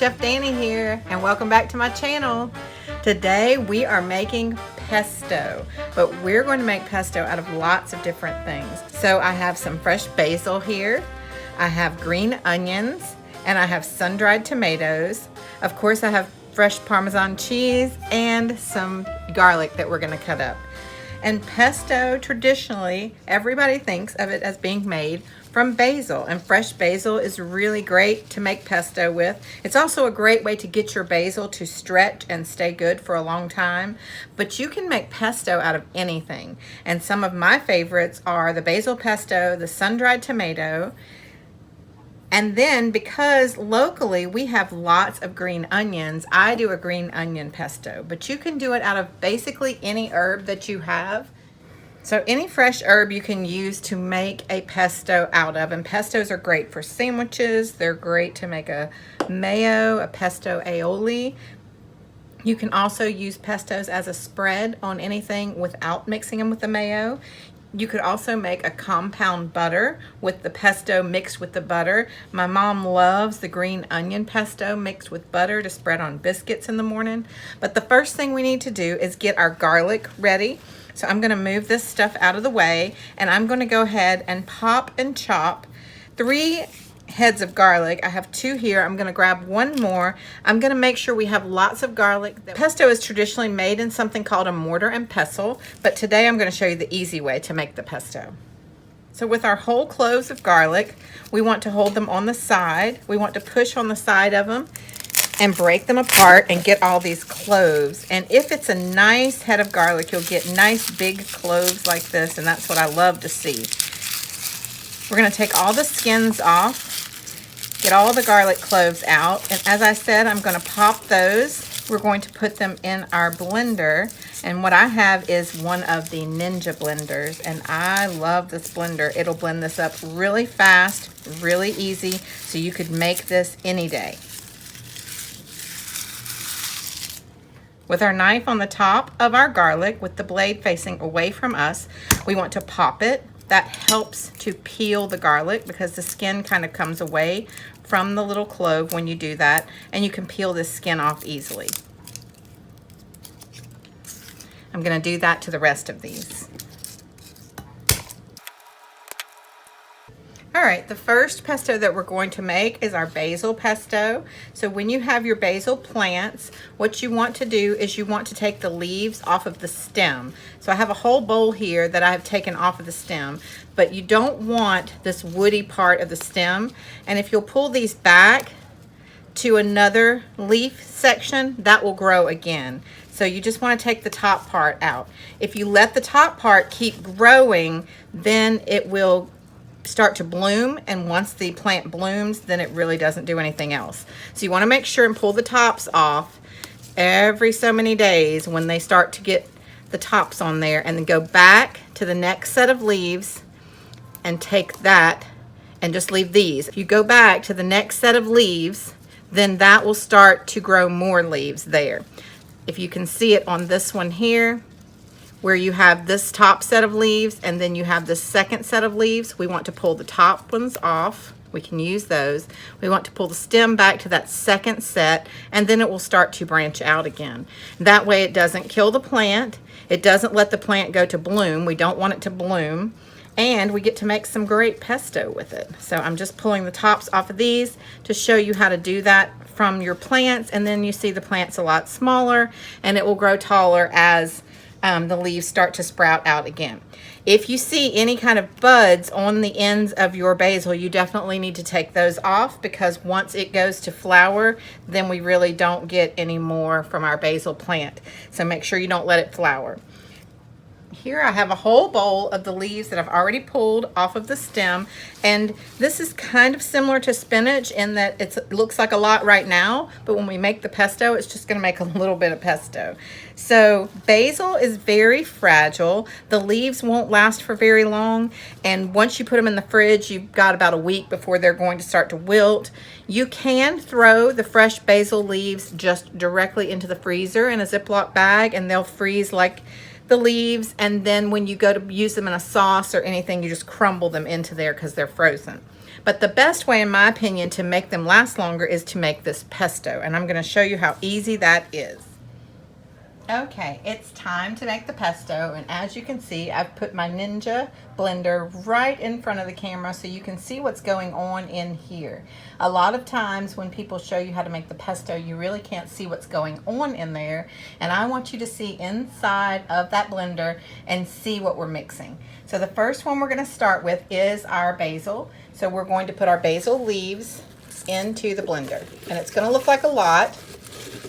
Chef Danny here, and welcome back to my channel. Today we are making pesto, but we're going to make pesto out of lots of different things. So I have some fresh basil here, I have green onions, and I have sun-dried tomatoes. Of course, I have fresh Parmesan cheese and some garlic that we're going to cut up. And pesto, traditionally, everybody thinks of it as being made from basil, and fresh basil is really great to make pesto with. It's also a great way to get your basil to stretch and stay good for a long time, but you can make pesto out of anything. And some of my favorites are the basil pesto, the sun-dried tomato, and then because locally we have lots of green onions, I do a green onion pesto, but you can do it out of basically any herb that you have. So any fresh herb you can use to make a pesto out of, and pestos are great for sandwiches. They're great to make a mayo, a pesto aioli. You can also use pestos as a spread on anything without mixing them with the mayo. You could also make a compound butter with the pesto mixed with the butter. My mom loves the green onion pesto mixed with butter to spread on biscuits in the morning. But the first thing we need to do is get our garlic ready. So I'm gonna move this stuff out of the way, and I'm gonna go ahead and pop and chop 3 heads of garlic. I have 2 here. I'm gonna grab 1 more. I'm gonna make sure we have lots of garlic. Pesto is traditionally made in something called a mortar and pestle, but today I'm gonna show you the easy way to make the pesto. So with our whole cloves of garlic, we want to hold them on the side. We want to push on the side of them and break them apart and get all these cloves. And if it's a nice head of garlic, you'll get nice big cloves like this, and that's what I love to see. We're gonna take all the skins off, get all the garlic cloves out, and as I said, I'm gonna pop those. We're going to put them in our blender, and what I have is one of the Ninja blenders, and I love this blender. It'll blend this up really fast, really easy, so you could make this any day. With our knife on the top of our garlic, with the blade facing away from us, we want to pop it. That helps to peel the garlic because the skin kind of comes away from the little clove when you do that, and you can peel this skin off easily. I'm going to do that to the rest of these. All right, the first pesto that we're going to make is our basil pesto. So when you have your basil plants, what you want to do is you want to take the leaves off of the stem. So I have a whole bowl here that I have taken off of the stem, but you don't want this woody part of the stem. And if you'll pull these back to another leaf section, that will grow again. So you just want to take the top part out. If you let the top part keep growing, then it will start to bloom, and once the plant blooms, then it really doesn't do anything else. So you want to make sure and pull the tops off every so many days when they start to get the tops on there, and then go back to the next set of leaves and take that and just leave these. If you go back to the next set of leaves, then that will start to grow more leaves there. If you can see it on this one here, where you have this top set of leaves and then you have the second set of leaves, we want to pull the top ones off. We can use those. We want to pull the stem back to that second set, and then it will start to branch out again. That way it doesn't kill the plant. It doesn't let the plant go to bloom. We don't want it to bloom. And we get to make some great pesto with it. So I'm just pulling the tops off of these to show you how to do that from your plants, and then you see the plant's a lot smaller and it will grow taller as the leaves start to sprout out again. If you see any kind of buds on the ends of your basil, you definitely need to take those off, because once it goes to flower, then we really don't get any more from our basil plant. So make sure you don't let it flower. Here I have a whole bowl of the leaves that I've already pulled off of the stem, and this is kind of similar to spinach in that it looks like a lot right now, but when we make the pesto, it's just going to make a little bit of pesto. So basil is very fragile. The leaves won't last for very long, and once you put them in the fridge, you've got about a week before they're going to start to wilt. You can throw the fresh basil leaves just directly into the freezer in a Ziploc bag, and they'll freeze like the leaves, and then when you go to use them in a sauce or anything, you just crumble them into there because they're frozen. But the best way, in my opinion, to make them last longer is to make this pesto. And I'm going to show you how easy that is. Okay, it's time to make the pesto, and as you can see, I've put my Ninja blender right in front of the camera so you can see what's going on in here. A lot of times when people show you how to make the pesto, you really can't see what's going on in there, and I want you to see inside of that blender and see what we're mixing. So the first one we're going to start with is our basil. So we're going to put our basil leaves into the blender, and it's going to look like a lot,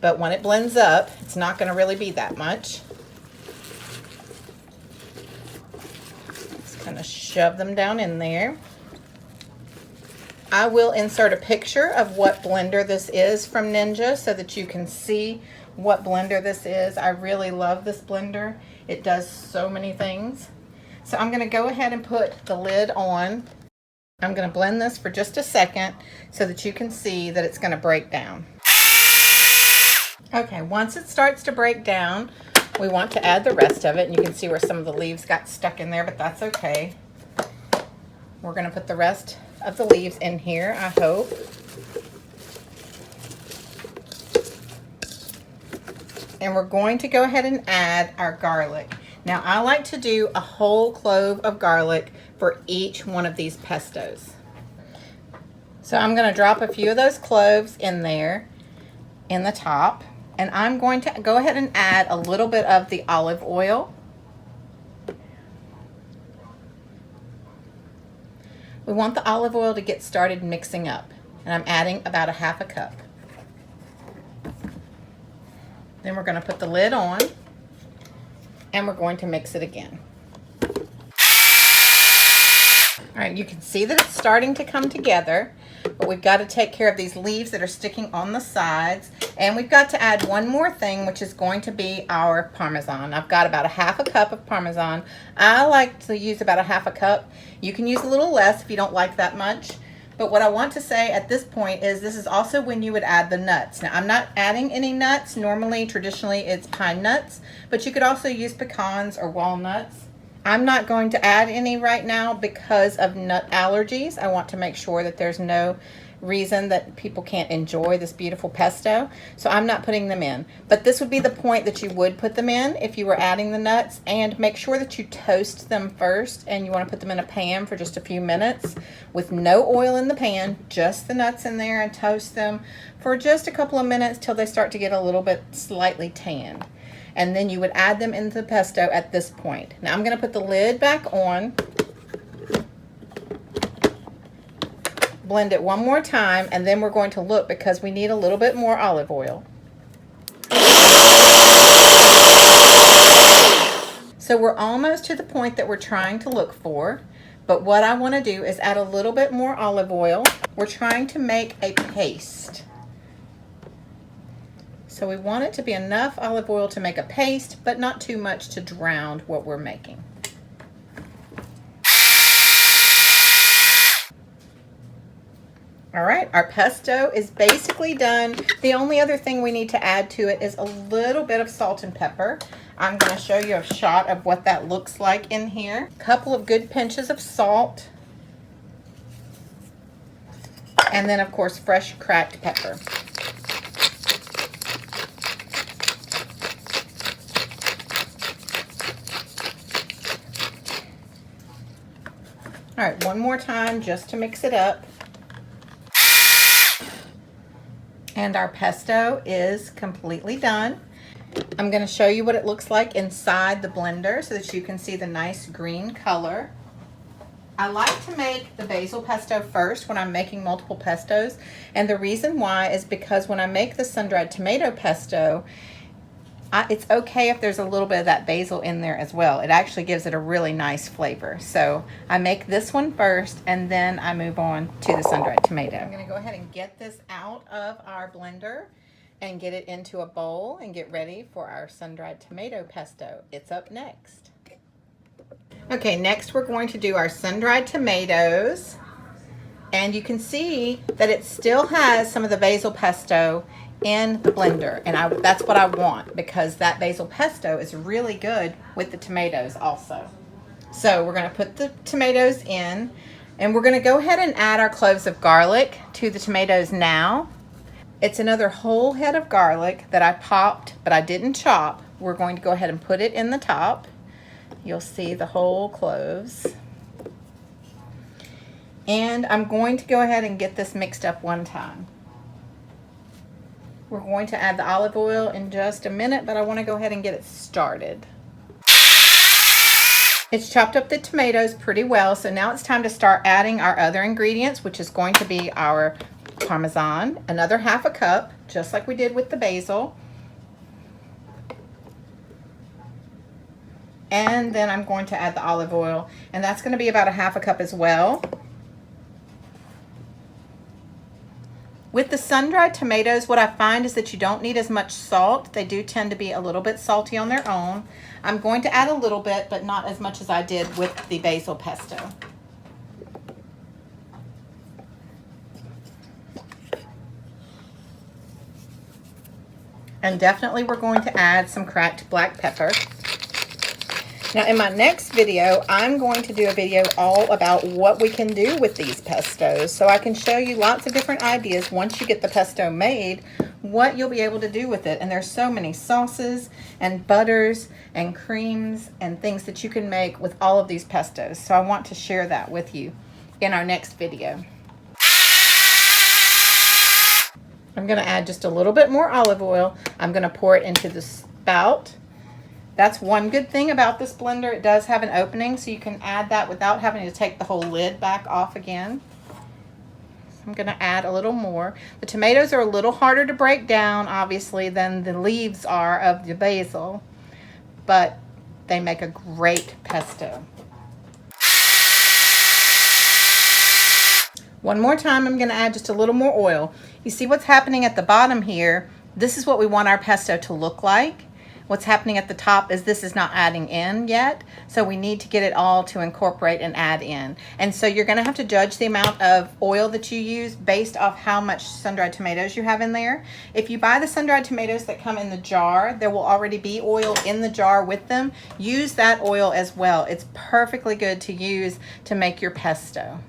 but when it blends up, it's not going to really be that much. Just kind of shove them down in there. I will insert a picture of what blender this is from Ninja so that you can see what blender this is. I really love this blender. It does so many things. So I'm going to go ahead and put the lid on. I'm going to blend this for just a second so that you can see that it's going to break down. Okay, once it starts to break down, we want to add the rest of it, and you can see where some of the leaves got stuck in there, but that's okay. We're going to put the rest of the leaves in here, I hope. And we're going to go ahead and add our garlic. Now, I like to do a whole clove of garlic for each one of these pestos. So I'm going to drop a few of those cloves in there in the top. And I'm going to go ahead and add a little bit of the olive oil. We want the olive oil to get started mixing up. And I'm adding about a half a cup. Then we're going to put the lid on. And we're going to mix it again. All right, you can see that it's starting to come together. But we've got to take care of these leaves that are sticking on the sides. And we've got to add one more thing, which is going to be our Parmesan. I've got about a half a cup of Parmesan. I like to use about a half a cup. You can use a little less if you don't like that much. But what I want to say at this point is this is also when you would add the nuts. Now, I'm not adding any nuts. Normally, traditionally, it's pine nuts. But you could also use pecans or walnuts. I'm not going to add any right now because of nut allergies. I want to make sure that there's no reason that people can't enjoy this beautiful pesto. So I'm not putting them in. But this would be the point that you would put them in if you were adding the nuts. And make sure that you toast them first. And you want to put them in a pan for just a few minutes with no oil in the pan. Just the nuts in there, and toast them for just a couple of minutes till they start to get a little bit slightly tanned. And then you would add them into the pesto at this point. Now I'm going to put the lid back on, blend it one more time, and then we're going to look because we need a little bit more olive oil. So we're almost to the point that we're trying to look for, but what I want to do is add a little bit more olive oil. We're trying to make a paste. So we want it to be enough olive oil to make a paste, but not too much to drown what we're making. All right, our pesto is basically done. The only other thing we need to add to it is a little bit of salt and pepper. I'm going to show you a shot of what that looks like in here. A couple of good pinches of salt. And then, of course, fresh cracked pepper. All right, one more time just to mix it up. And our pesto is completely done. I'm going to show you what it looks like inside the blender so that you can see the nice green color. I like to make the basil pesto first when I'm making multiple pestos. And the reason why is because when I make the sun-dried tomato pesto, it's okay if there's a little bit of that basil in there as well. It actually gives it a really nice flavor. So I make this one first, and then I move on to the sun-dried tomato. I'm going to go ahead and get this out of our blender and get it into a bowl and get ready for our sun-dried tomato pesto. It's up next. Okay, next we're going to do our sun-dried tomatoes. And you can see that it still has some of the basil pesto in the blender, and that's what I want because that basil pesto is really good with the tomatoes also. So we're going to put the tomatoes in, And we're going to go ahead and add our cloves of garlic to the tomatoes now. It's another whole head of garlic that I popped, but I didn't chop. We're going to go ahead and put it in the top. You'll see the whole cloves. And I'm going to go ahead and get this mixed up one time. We're going to add the olive oil in just a minute, but I want to go ahead and get it started. It's chopped up the tomatoes pretty well, so now it's time to start adding our other ingredients, which is going to be our Parmesan, another half a cup, just like we did with the basil. And then I'm going to add the olive oil, and that's going to be about a half a cup as well. With the sun-dried tomatoes, what I find is that you don't need as much salt. They do tend to be a little bit salty on their own. I'm going to add a little bit, but not as much as I did with the basil pesto. And definitely we're going to add some cracked black pepper. Now in my next video, I'm going to do a video all about what we can do with these pestos. So I can show you lots of different ideas once you get the pesto made, what you'll be able to do with it. And there's so many sauces and butters and creams and things that you can make with all of these pestos. So I want to share that with you in our next video. I'm going to add just a little bit more olive oil. I'm going to pour it into the spout. That's one good thing about this blender. It does have an opening, so you can add that without having to take the whole lid back off again. So I'm going to add a little more. The tomatoes are a little harder to break down, obviously, than the leaves are of the basil, but they make a great pesto. One more time, I'm going to add just a little more oil. You see what's happening at the bottom here? This is what we want our pesto to look like. What's happening at the top is this is not adding in yet, so we need to get it all to incorporate and add in. And so you're going to have to judge the amount of oil that you use based off how much sun-dried tomatoes you have in there. If you buy the sun-dried tomatoes that come in the jar, there will already be oil in the jar with them. Use that oil as well. It's perfectly good to use to make your pesto.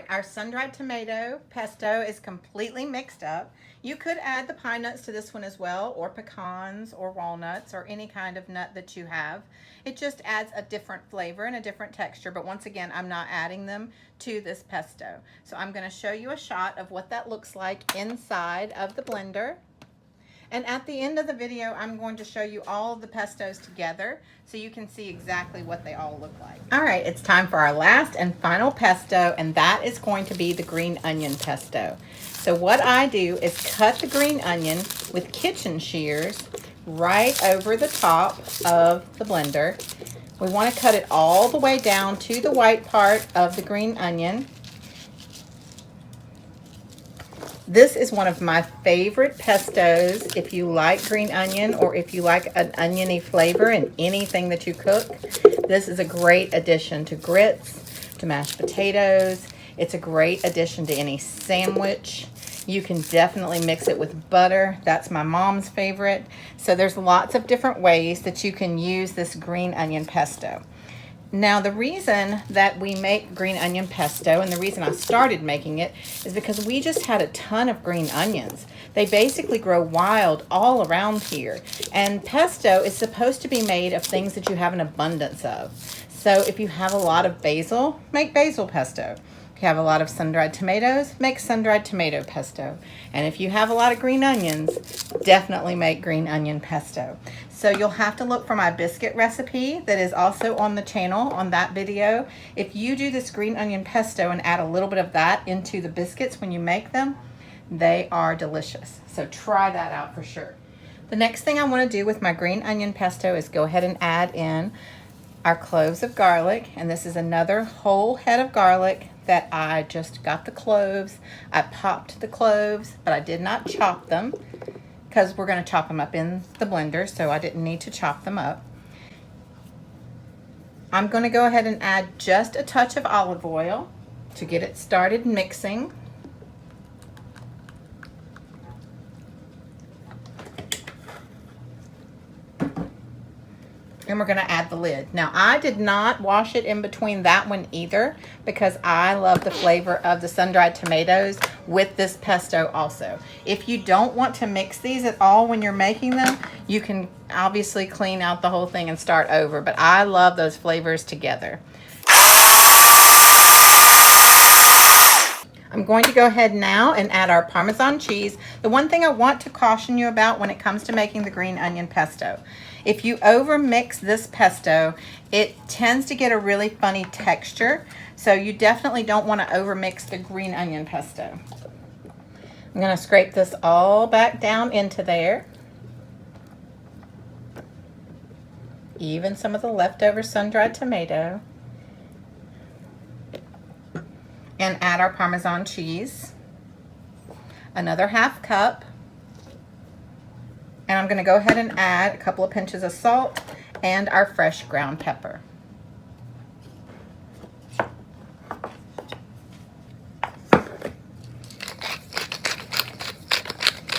Our sun-dried tomato pesto is completely mixed up. You could add the pine nuts to this one as well, or pecans or walnuts or any kind of nut that you have. It just adds a different flavor and a different texture, but once again, I'm not adding them to this pesto. So I'm going to show you a shot of what that looks like inside of the blender. And at the end of the video, I'm going to show you all of the pestos together so you can see exactly what they all look like. All right, it's time for our last and final pesto, and that is going to be the green onion pesto. So what I do is cut the green onion with kitchen shears right over the top of the blender. We want to cut it all the way down to the white part of the green onion. This is one of my favorite pestos if you like green onion or if you like an oniony flavor in anything that you cook. This is a great addition to grits, to mashed potatoes. It's a great addition to any sandwich. You can definitely mix it with butter. That's my mom's favorite. So there's lots of different ways that you can use this green onion pesto. Now, the reason that we make green onion pesto and the reason I started making it is because we just had a ton of green onions. They basically grow wild all around here. And pesto is supposed to be made of things that you have an abundance of. So if you have a lot of basil, make basil pesto. If you have a lot of sun-dried tomatoes, make sun-dried tomato pesto. And if you have a lot of green onions, definitely make green onion pesto. So you'll have to look for my biscuit recipe that is also on the channel on that video. If you do this green onion pesto and add a little bit of that into the biscuits when you make them, they are delicious. So try that out for sure. The next thing I want to do with my green onion pesto is go ahead and add in our cloves of garlic. And this is another whole head of garlic that I just got the cloves. I popped the cloves, but I did not chop them because we're going to chop them up in the blender, so I didn't need to chop them up. I'm going to go ahead and add just a touch of olive oil to get it started mixing. And we're going to add the lid. Now, I did not wash it in between that one either because I love the flavor of the sun-dried tomatoes with this pesto also. If you don't want to mix these at all when you're making them, you can obviously clean out the whole thing and start over. But I love those flavors together. I'm going to go ahead now and add our Parmesan cheese. The one thing I want to caution you about when it comes to making the green onion pesto, if you over mix this pesto, it tends to get a really funny texture. So you definitely don't want to over mix the green onion pesto. I'm going to scrape this all back down into there. Even some of the leftover sun-dried tomato. And add our Parmesan cheese, another ½ cup, and I'm going to go ahead and add a couple of pinches of salt and our fresh ground pepper.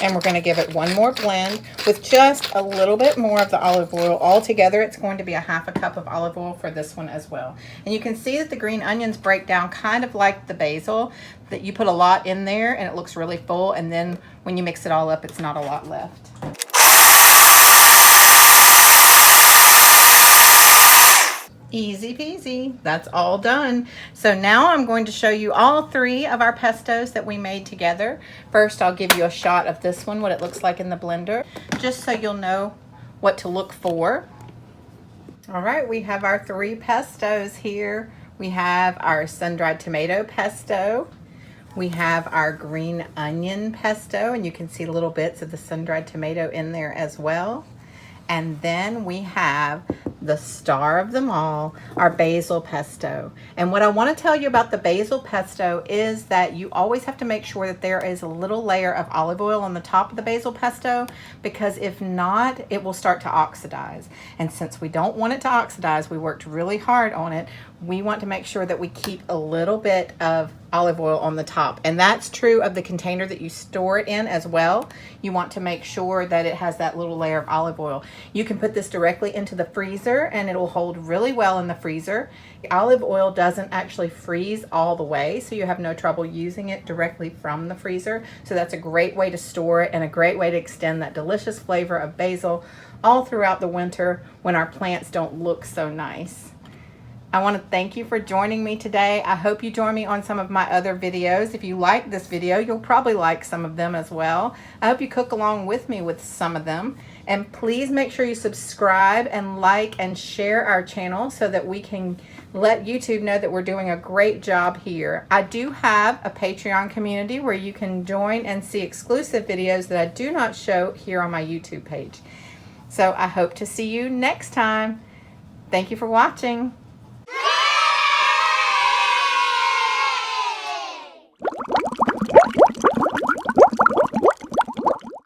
And we're going to give it one more blend with just a little bit more of the olive oil. Altogether, it's going to be a ½ cup of olive oil for this one as well. And you can see that the green onions break down kind of like the basil, that you put a lot in there and it looks really full. And then when you mix it all up, it's not a lot left. Easy peasy. That's all done. So now I'm going to show you all 3 of our pestos that we made together. First, I'll give you a shot of this one, what it looks like in the blender, just so you'll know what to look for. All right, we have our 3 pestos here. We have our sun-dried tomato pesto. We have our green onion pesto, and you can see little bits of the sun-dried tomato in there as well. And then we have the star of them all, our basil pesto. And what I want to tell you about the basil pesto is that you always have to make sure that there is a little layer of olive oil on the top of the basil pesto, because if not, it will start to oxidize. And since we don't want it to oxidize, we worked really hard on it. We want to make sure that we keep a little bit of olive oil on the top. And that's true of the container that you store it in as well. You want to make sure that it has that little layer of olive oil. You can put this directly into the freezer and it will hold really well in the freezer. The olive oil doesn't actually freeze all the way, so you have no trouble using it directly from the freezer. So that's a great way to store it and a great way to extend that delicious flavor of basil all throughout the winter when our plants don't look so nice. I want to thank you for joining me today. I hope you join me on some of my other videos. If you like this video, you'll probably like some of them as well. I hope you cook along with me with some of them. And please make sure you subscribe and like and share our channel so that we can let YouTube know that we're doing a great job here. I do have a Patreon community where you can join and see exclusive videos that I do not show here on my YouTube page. So I hope to see you next time. Thank you for watching.